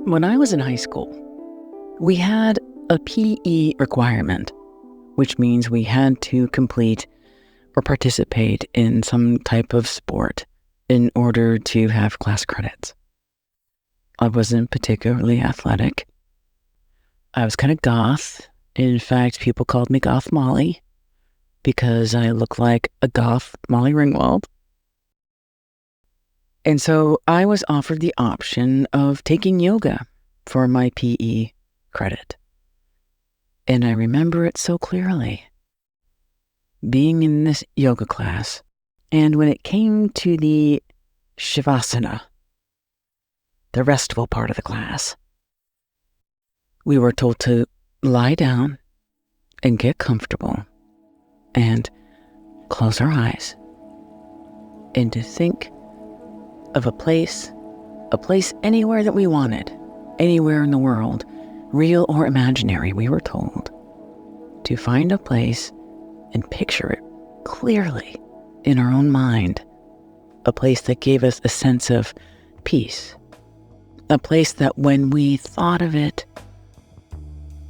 When I was in high school, we had a PE requirement, which means we had to complete or participate in some type of sport in order to have class credits. I wasn't particularly athletic. I was kind of goth. In fact, people called me Goth Molly because I look like a goth Molly Ringwald. And so I was offered the option of taking yoga for my PE credit. And I remember it so clearly. Being in this yoga class, and when it came to the Shavasana, the restful part of the class, we were told to lie down and get comfortable and close our eyes and to think of a place anywhere that we wanted, anywhere in the world, real or imaginary, we were told to find a place and picture it clearly in our own mind, a place that gave us a sense of peace, a place that when we thought of it,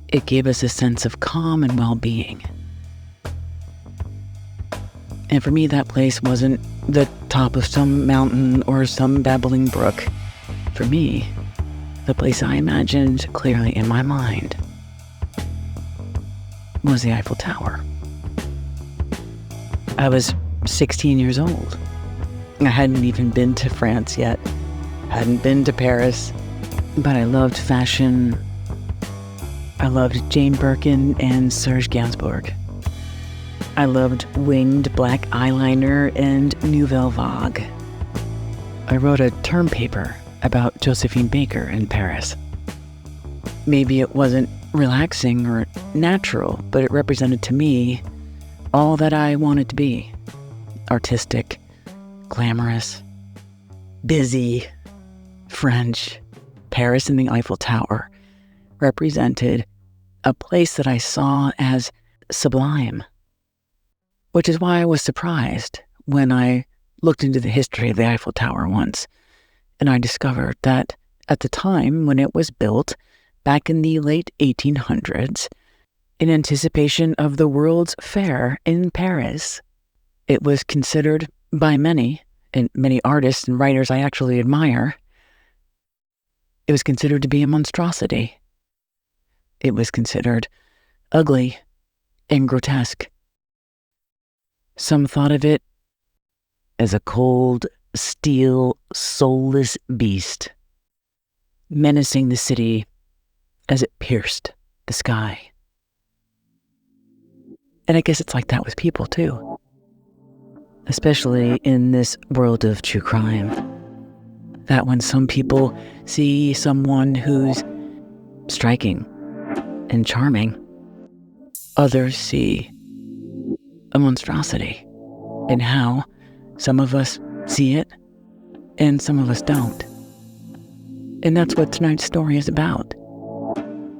it gave us a sense of calm and well-being. And for me, that place wasn't the top of some mountain or some babbling brook. For me, the place I imagined clearly in my mind was the Eiffel Tower. I was 16 years old. I hadn't even been to France yet, hadn't been to Paris, but I loved fashion. I loved Jane Birkin and Serge Gainsbourg. I loved winged black eyeliner and Nouvelle Vague. I wrote a term paper about Josephine Baker in Paris. Maybe it wasn't relaxing or natural, but it represented to me all that I wanted to be. Artistic, glamorous, busy, French. Paris and the Eiffel Tower represented a place that I saw as sublime, which is why I was surprised when I looked into the history of the Eiffel Tower once, and I discovered that at the time when it was built, back in the late 1800s, in anticipation of the World's Fair in Paris, it was considered by many, and many artists and writers I actually admire, it was considered to be a monstrosity. It was considered ugly and grotesque. Some thought of it as a cold, steel, soulless beast, menacing the city as it pierced the sky. And I guess it's like that with people, too. Especially in this world of true crime. That when some people see someone who's striking and charming, others see a monstrosity, and how some of us see it and some of us don't. And that's what tonight's story is about.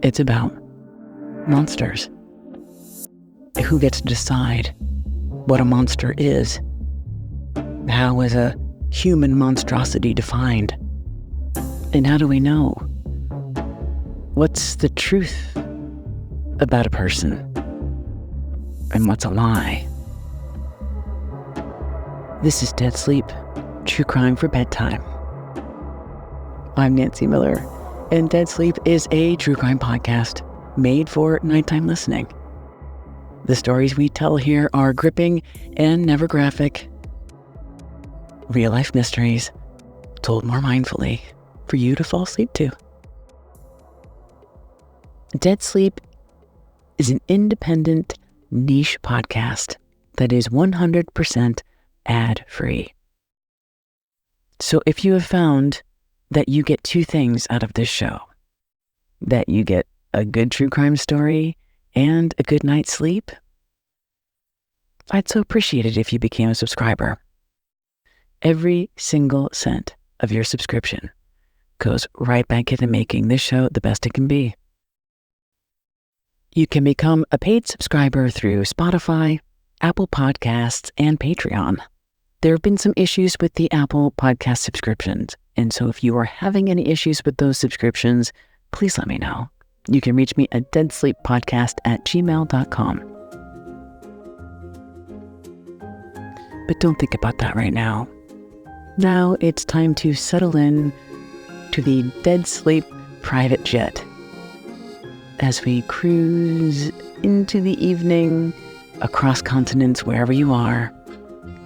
It's about monsters. Who gets to decide what a monster is? How is a human monstrosity defined? And how do we know? What's the truth about a person? And what's a lie? This is Dead Sleep, True Crime for Bedtime. I'm Nancy Miller, and Dead Sleep is a true crime podcast made for nighttime listening. The stories we tell here are gripping and never graphic. Real-life mysteries told more mindfully for you to fall asleep to. Dead Sleep is an independent, niche podcast that is 100% ad-free. So if you have found that you get two things out of this show, that you get a good true crime story and a good night's sleep, I'd so appreciate it if you became a subscriber. Every single cent of your subscription goes right back into making this show the best it can be. You can become a paid subscriber through Spotify, Apple Podcasts, and Patreon. there have been some issues with the Apple podcast subscriptions. And so if you are having any issues with those subscriptions, please let me know. You can reach me at deadsleeppodcast@gmail.com. But don't think about that right now. Now it's time to settle in to the Dead Sleep private jet as we cruise into the evening across continents, wherever you are,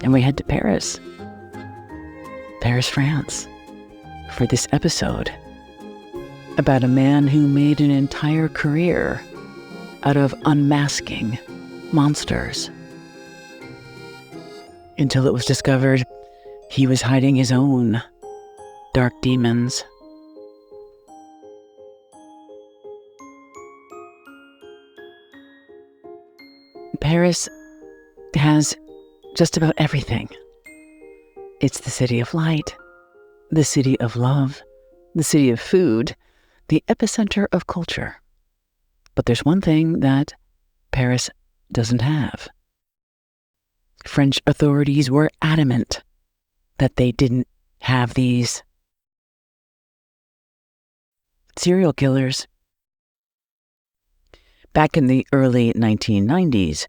and we head to Paris, France, for this episode about a man who made an entire career out of unmasking monsters until it was discovered he was hiding his own dark demons. Paris has just about everything. It's the city of light, the city of love, the city of food, the epicenter of culture. But there's one thing that Paris doesn't have. French authorities were adamant that they didn't have these. Serial killers. Back in the early 1990s,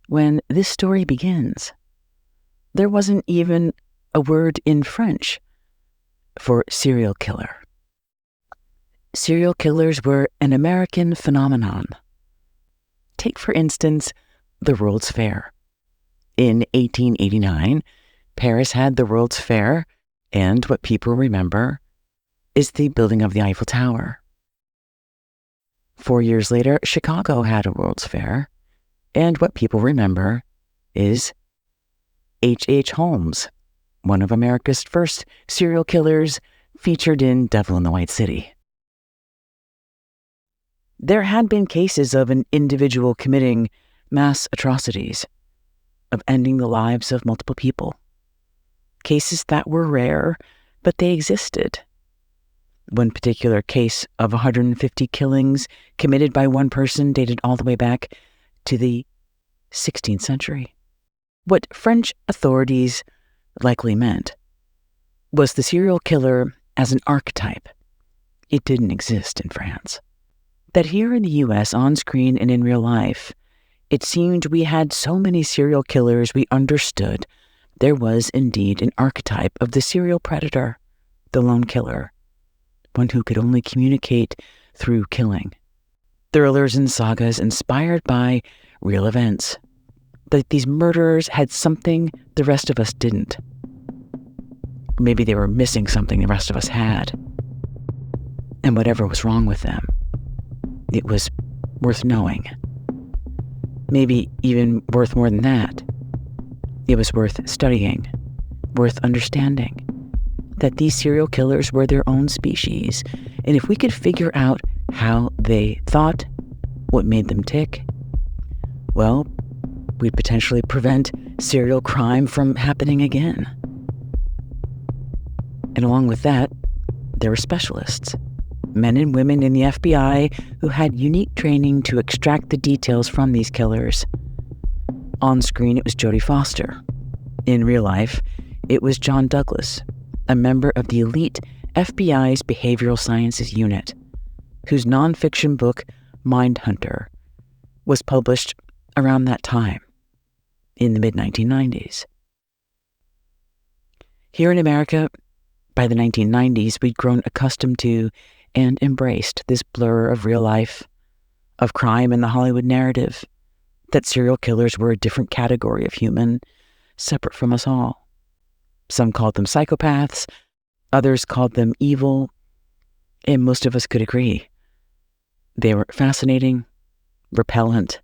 when this story begins, there wasn't even a word in French for serial killer. Serial killers were an American phenomenon. Take, for instance, the World's Fair. In 1889, Paris had the World's Fair, and what people remember is the building of the Eiffel Tower. 4 years later, Chicago had a World's Fair, and what people remember is H.H. Holmes, one of America's first serial killers featured in Devil in the White City. There had been cases of an individual committing mass atrocities, of ending the lives of multiple people. Cases that were rare, but they existed. One particular case of 150 killings committed by one person dated all the way back to the 16th century. What French authorities likely meant was the serial killer as an archetype. It didn't exist in France. That here in the U.S., on screen and in real life, it seemed we had so many serial killers we understood there was indeed an archetype of the serial predator, the lone killer, one who could only communicate through killing. Thrillers and sagas inspired by real events. That these murderers had something the rest of us didn't. Maybe they were missing something the rest of us had. And whatever was wrong with them, it was worth knowing. Maybe even worth more than that. It was worth studying, worth understanding that these serial killers were their own species, and if we could figure out how they thought, what made them tick, well, we'd potentially prevent serial crime from happening again. And along with that, there were specialists, men and women in the FBI who had unique training to extract the details from these killers. On screen, it was Jodie Foster. In real life, it was John Douglas, a member of the elite FBI's Behavioral Sciences Unit, whose nonfiction book, Mindhunter, was published around that time, in the mid-1990s. Here in America, by the 1990s, we'd grown accustomed to and embraced this blur of real life, of crime in the Hollywood narrative, that serial killers were a different category of human, separate from us all. Some called them psychopaths, others called them evil, and most of us could agree. They were fascinating, repellent,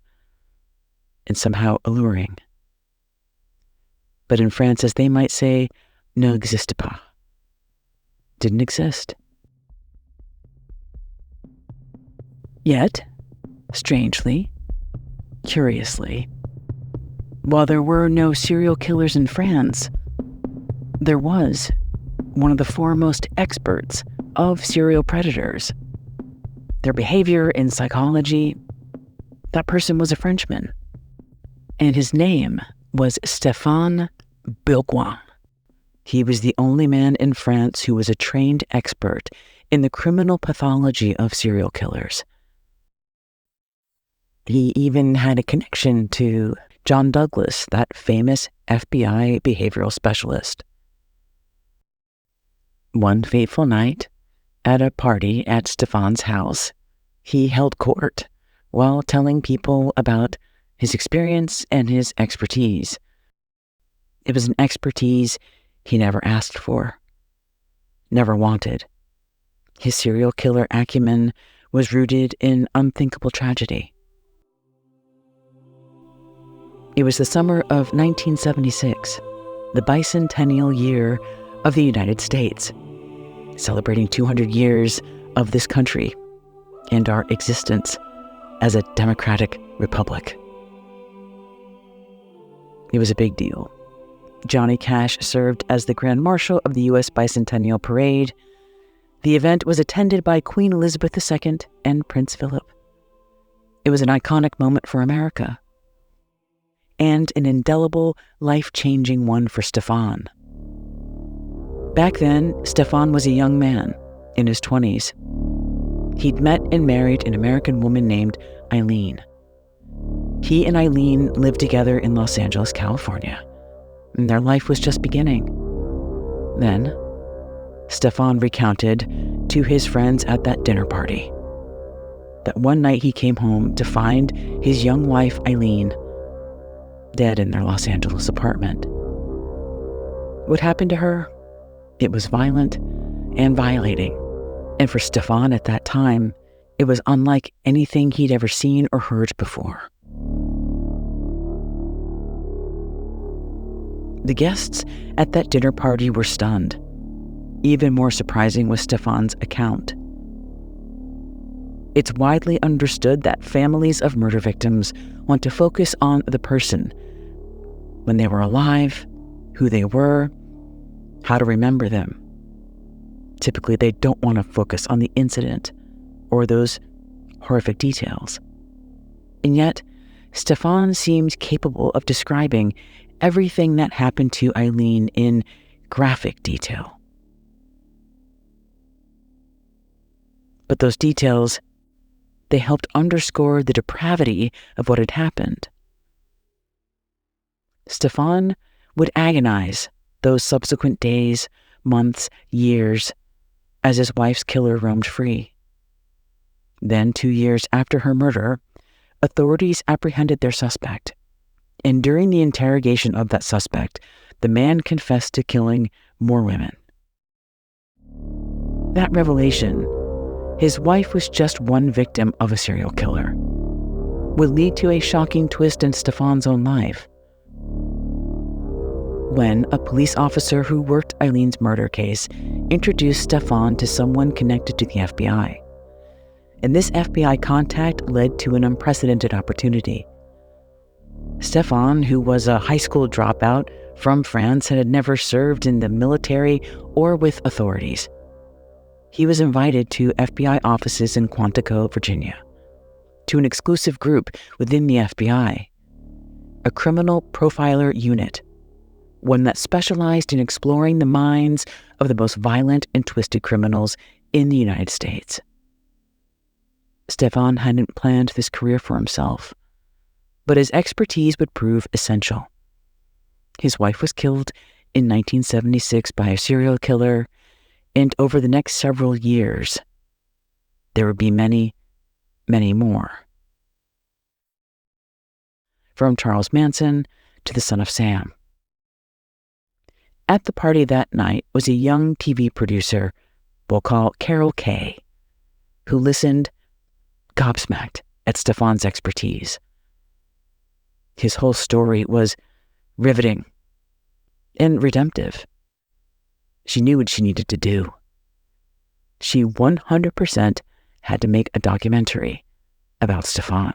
and somehow alluring. But in France, as they might say, ne existe pas. Didn't exist. Yet, strangely, curiously, while there were no serial killers in France, there was one of the foremost experts of serial predators. Their behavior in psychology, that person was a Frenchman, and his name was Stéphane Bilquam. He was the only man in France who was a trained expert in the criminal pathology of serial killers. He even had a connection to John Douglas, that famous FBI behavioral specialist. One fateful night, at a party at Stefan's house, he held court while telling people about his experience and his expertise. It was an expertise he never asked for, never wanted. His serial killer acumen was rooted in unthinkable tragedy. It was the summer of 1976, the bicentennial year of the United States, celebrating 200 years of this country and our existence as a democratic republic. It was a big deal. Johnny Cash served as the Grand Marshal of the U.S. Bicentennial Parade. The event was attended by Queen Elizabeth II and Prince Philip. It was an iconic moment for America, and an indelible, life-changing one for Stefan. Back then, Stefan was a young man, in his 20s. He'd met and married an American woman named Eileen. He and Eileen lived together in Los Angeles, California, and their life was just beginning. Then, Stefan recounted to his friends at that dinner party that one night he came home to find his young wife, Eileen, dead in their Los Angeles apartment. What happened to her? It was violent and violating. And for Stefan at that time, it was unlike anything he'd ever seen or heard before. The guests at that dinner party were stunned. Even more surprising was Stefan's account. It's widely understood that families of murder victims want to focus on the person, when they were alive, who they were, how to remember them. Typically, they don't want to focus on the incident or those horrific details. And yet, Stefan seemed capable of describing everything that happened to Eileen in graphic detail. But those details, they helped underscore the depravity of what had happened. Stefan would agonize those subsequent days, months, years, as his wife's killer roamed free. Then, 2 years after her murder, authorities apprehended their suspect. And during the interrogation of that suspect, the man confessed to killing more women. That revelation, his wife was just one victim of a serial killer, would lead to a shocking twist in Stefan's own life. When a police officer who worked Eileen's murder case introduced Stefan to someone connected to the FBI. And this FBI contact led to an unprecedented opportunity. Stefan, who was a high school dropout from France and had never served in the military or with authorities, he was invited to FBI offices in Quantico, Virginia, to an exclusive group within the FBI, a criminal profiler unit, one that specialized in exploring the minds of the most violent and twisted criminals in the United States. Stefan hadn't planned this career for himself, but his expertise would prove essential. His wife was killed in 1976 by a serial killer, and over the next several years, there would be many, many more. From Charles Manson to the son of Sam. At the party that night was a young TV producer we'll call Carol Kay, who listened gobsmacked at Stefan's expertise. His whole story was riveting and redemptive. She knew what she needed to do. She 100% had to make a documentary about Stefan.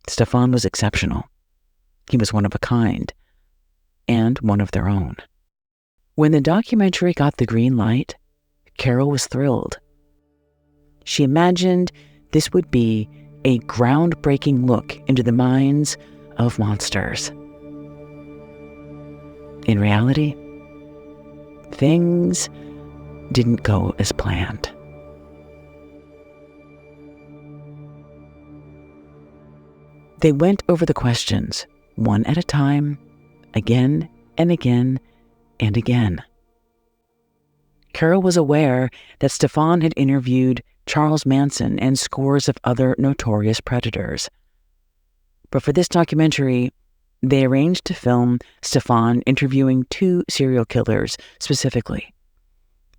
Stefan was exceptional. He was one of a kind, and one of their own. When the documentary got the green light, Carol was thrilled. She imagined this would be a groundbreaking look into the minds of monsters. In reality, things didn't go as planned. They went over the questions, one at a time, again and again and again. Carol was aware that Stefan had interviewed Charles Manson and scores of other notorious predators. But for this documentary, they arranged to film Stefan interviewing 2 serial killers specifically.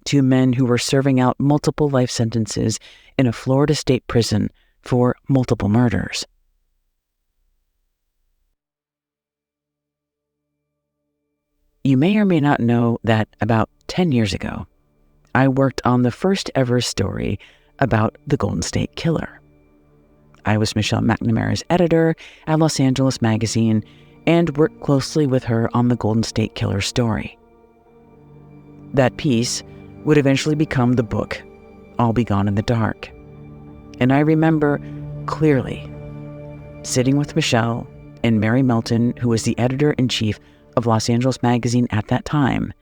2 men who were serving out multiple life sentences in a Florida state prison for multiple murders. You may or may not know that about 10 years ago, I worked on the first ever story about the Golden State Killer. I was Michelle McNamara's editor at Los Angeles Magazine and worked closely with her on the Golden State Killer story. That piece would eventually become the book, I'll Be Gone in the Dark. And I remember clearly sitting with Michelle and Mary Melton, who was the editor-in-chief of Los Angeles Magazine at that time,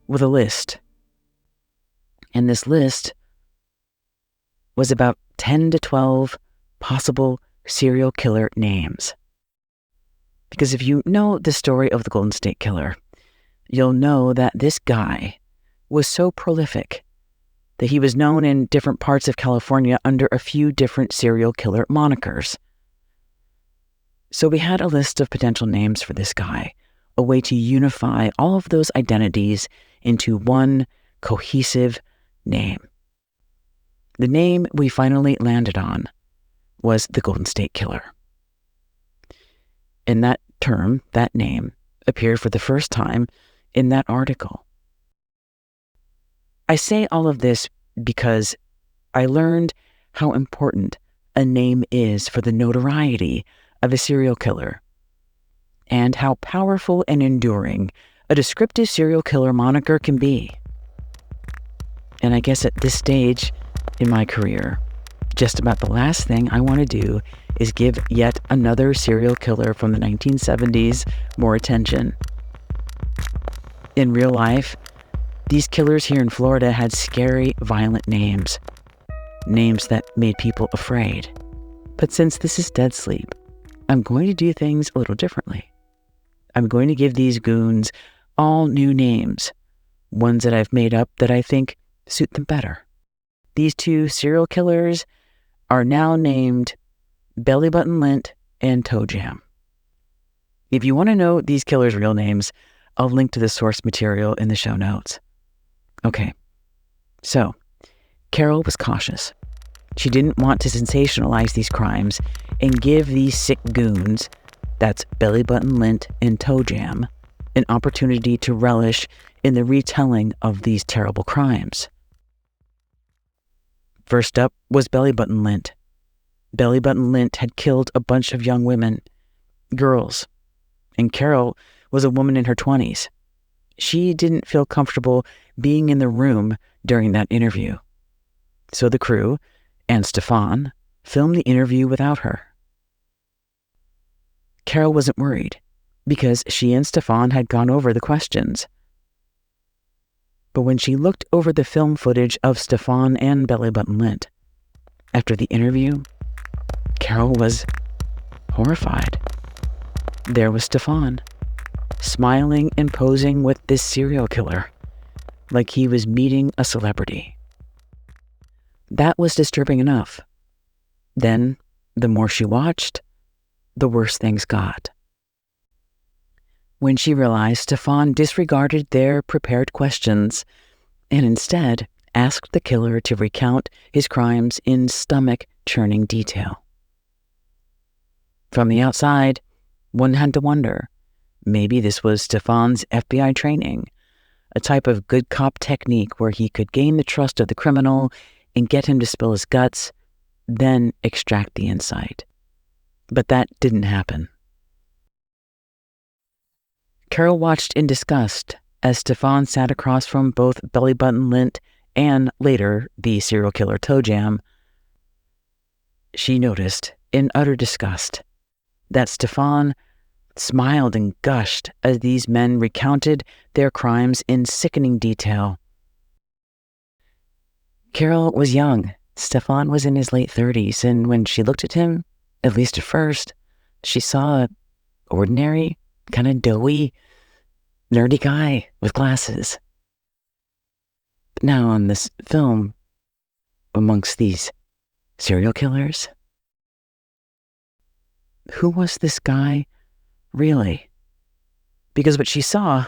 with a list. And this list was about 10 to 12 possible serial killer names. Because if you know the story of the Golden State Killer, you'll know that this guy was so prolific that he was known in different parts of California under a few different serial killer monikers. So we had a list of potential names for this guy, a way to unify all of those identities into one cohesive name. The name we finally landed on was the Golden State Killer. And that term, that name, appeared for the first time in that article. I say all of this because I learned how important a name is for the notoriety of a serial killer, and how powerful and enduring a descriptive serial killer moniker can be. And I guess at this stage in my career, just about the last thing I want to do is give yet another serial killer from the 1970s more attention. In real life, these killers here in Florida had scary, violent names. Names that made people afraid. But since this is Dead Sleep, I'm going to do things a little differently. I'm going to give these goons all new names, ones that I've made up that I think suit them better. These 2 serial killers are now named Belly Button Lint and Toe Jam. If you want to know these killers' real names, I'll link to the source material in the show notes. Okay, so Carol was cautious. She didn't want to sensationalize these crimes and give these sick goons, that's Belly Button Lint and Toe Jam, an opportunity to relish in the retelling of these terrible crimes. First up was Belly Button Lint. Belly Button Lint had killed a bunch of young women, girls, and Carol was a woman in her 20s. She didn't feel comfortable being in the room during that interview. So the crew and Stefan filmed the interview without her. Carol wasn't worried because she and Stefan had gone over the questions. But when she looked over the film footage of Stefan and Belly Button Lint after the interview, Carol was horrified. There was Stefan, smiling and posing with this serial killer, like he was meeting a celebrity. That was disturbing enough. Then, the more she watched, the worse things got. When she realized Stefan disregarded their prepared questions and instead asked the killer to recount his crimes in stomach-churning detail. From the outside, one had to wonder, maybe this was Stefan's FBI training, a type of good cop technique where he could gain the trust of the criminal and get him to spill his guts, then extract the insight. But that didn't happen. Carol watched in disgust as Stefan sat across from both Belly Button Lint and, later, the serial killer Toe Jam. She noticed, in utter disgust, that Stefan smiled and gushed as these men recounted their crimes in sickening detail. Carol was young. Stefan was in his late 30s, and when she looked at him, at least at first, she saw an ordinary, kind of doughy, nerdy guy with glasses. But now on this film, amongst these serial killers, who was this guy really? Because what she saw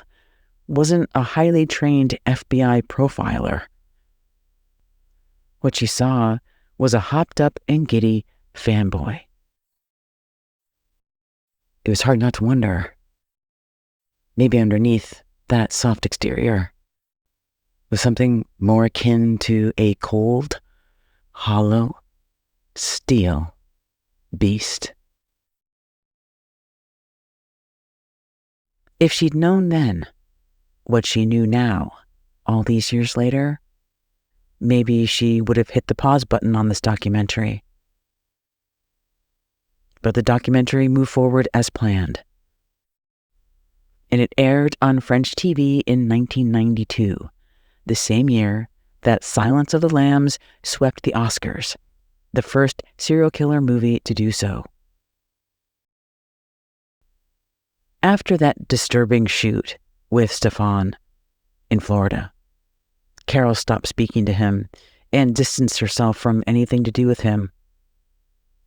wasn't a highly trained FBI profiler. What she saw was a hopped-up and giddy fanboy. It was hard not to wonder, maybe underneath that soft exterior was something more akin to a cold, hollow, steel beast. If she'd known then what she knew now, all these years later, maybe she would have hit the pause button on this documentary. But the documentary moved forward as planned. And it aired on French TV in 1992, the same year that Silence of the Lambs swept the Oscars, the first serial killer movie to do so. After that disturbing shoot with Stefan in Florida, Carol stopped speaking to him and distanced herself from anything to do with him.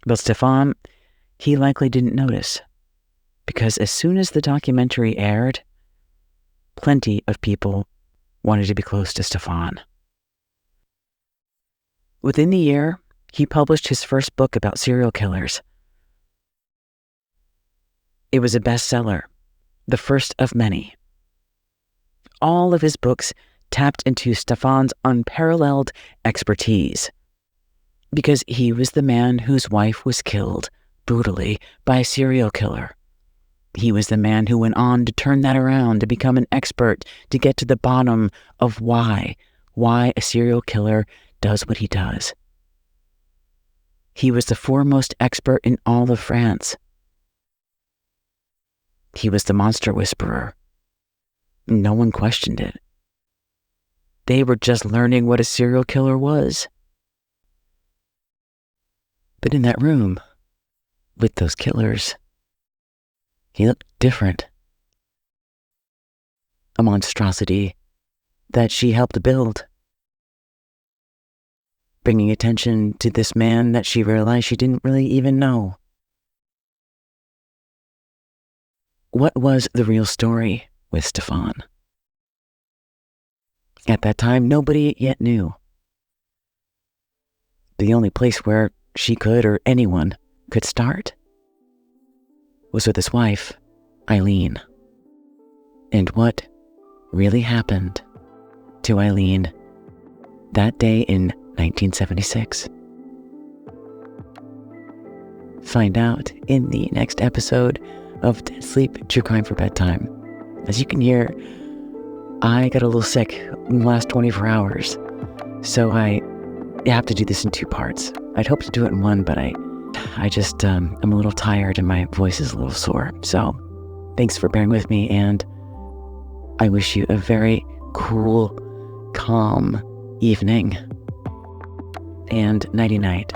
But Stefan, he likely didn't notice, because as soon as the documentary aired, plenty of people wanted to be close to Stefan. Within the year, he published his first book about serial killers. It was a bestseller, the first of many. All of his books tapped into Stefan's unparalleled expertise, because he was the man whose wife was killed brutally by a serial killer. He was the man who went on to turn that around, to become an expert, to get to the bottom of why a serial killer does what he does. He was the foremost expert in all of France. He was the monster whisperer. No one questioned it. They were just learning what a serial killer was. But in that room, with those killers, he looked different. A monstrosity that she helped build, bringing attention to this man that she realized she didn't really even know. What was the real story with Stefan? At that time, nobody yet knew. The only place where she could, or anyone could start, was with his wife, Eileen. And what really happened to Eileen that day in 1976? Find out in the next episode of Dead Sleep True Crime for Bedtime. As you can hear, I got a little sick in the last 24 hours, so I have to do this in 2 parts. I'd hoped to do it in 1, but I just, I'm a little tired and my voice is a little sore. So thanks for bearing with me, and I wish you a very cool, calm evening. And nighty-night.